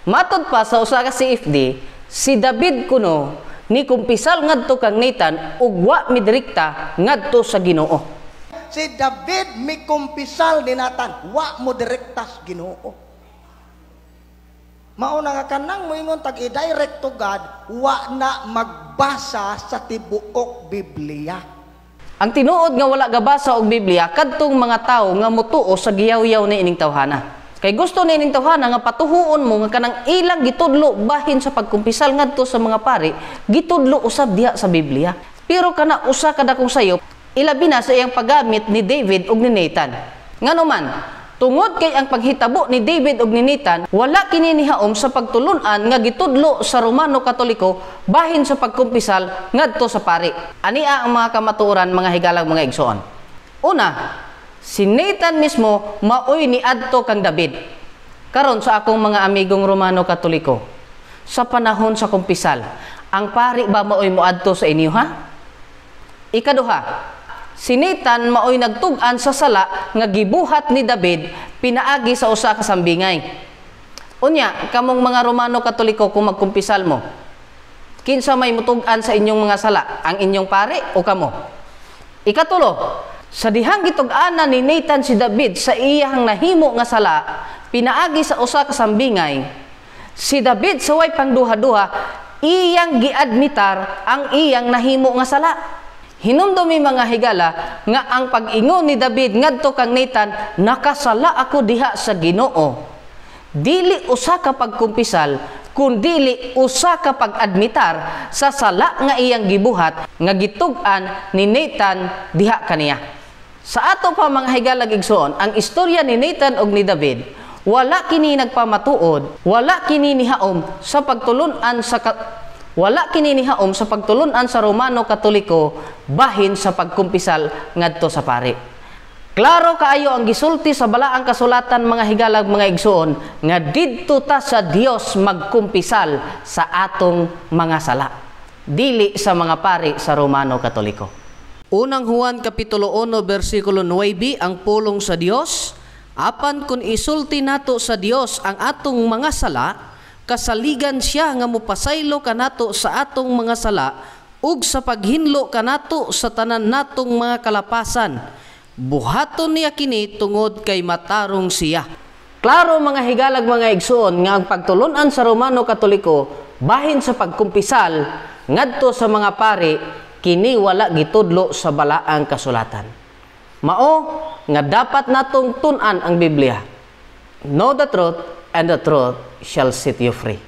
Matod pa sa usa ka CFD, si David kuno ni kumpisal ngadto kang Nathan ug wa midirekta ngadto sa Ginoo. Si David mi kumpisal ni Nathan, wa mo direktas Ginoo. Mauna nga kanang moingon tag i-direct to God, wa na magbasa sa tibuok Biblia. Ang tinuod nga wala gabasa og Biblia kadtong mga tawo nga motuo sa giyaw-yaw ni ining tawhana. Kay gusto ni ining tawhana nga patuhuon mo nga kanang ilang gitudlo bahin sa pagkumpisal ngadto sa mga pari, gitudlo usab diha sa Biblia. Pero kana usa kada kong sayo, ilabi na sa iyang paggamit ni David ug ni Nathan. Ngano man, tungod kay ang paghitabo ni David ug ni Nathan, wala kini nihaom sa pagtulun-an nga gitudlo sa Romano Katoliko bahin sa pagkumpisal ngadto sa pari. Ania ang mga kamatuoran, mga higalang mga igsoon. Una, si Nathan mismo maoy ni adto kang David. Karon sa akong mga amigong Romano Katoliko, sa panahon sa kumpisal, ang pari ba maoy mo adto sa inyo ha? Ikaduha, si Nathan maoy nagtug-an sa sala nga gibuhat ni David pinaagi sa usa ka sambingay. Unya, kamong mga Romano Katoliko kung magkumpisal mo, kinsa may mutug-an sa inyong mga sala, ang inyong pari o kamo? Ikatulo, sa dihang gitug-anan ni Nathan si David sa iyang nahimo nga sala pinaagi sa usa ka sambingay, si David sa way pangduha-duha iyang giadmitar ang iyang nahimo nga sala. Hinumdumi mga higala nga ang pag-ingon ni David ngadto kang Nathan, nakasala ako diha sa Ginoo. Dili usa ka pagkumpisal, kundili usa ka pag-admitar sa sala nga iyang gibuhat nga gitug-an ni Nathan diha kaniya. Sa ato pa mga higalag igsoon, ang istorya ni Nathan ug ni David, wala kini nagpamatuod, wala kini nihaom sa pagtulun-an sa pagtulun-an sa Romano Katoliko bahin sa pagkumpisal ngadto sa pari. Klaro kaayo ang gisulti sa balaang kasulatan mga higalag mga igsoon nga didto ta sa Dios magkumpisal sa atong mga sala, dili sa mga pari sa Romano Katoliko. Unang Juan kapitulo 1 bersikulo 9, ang pulong sa Dios, apan kun isulti nato sa Dios ang atong mga sala, kasaligan siya nga mopasaylo kanato sa atong mga sala ug sa paghinlo kanato sa tanan natong mga kalapasan. Buhaton niya kini tungod kay matarong siya. Klaro mga higalag mga igsoon nga ang pagtulun-an sa Romano Katoliko bahin sa pagkumpisal ngadto sa mga pari kini wala gitudlo sa balaang kasulatan. Mao nga dapat natong tun-an ang Biblia. Know the truth, and the truth shall set you free.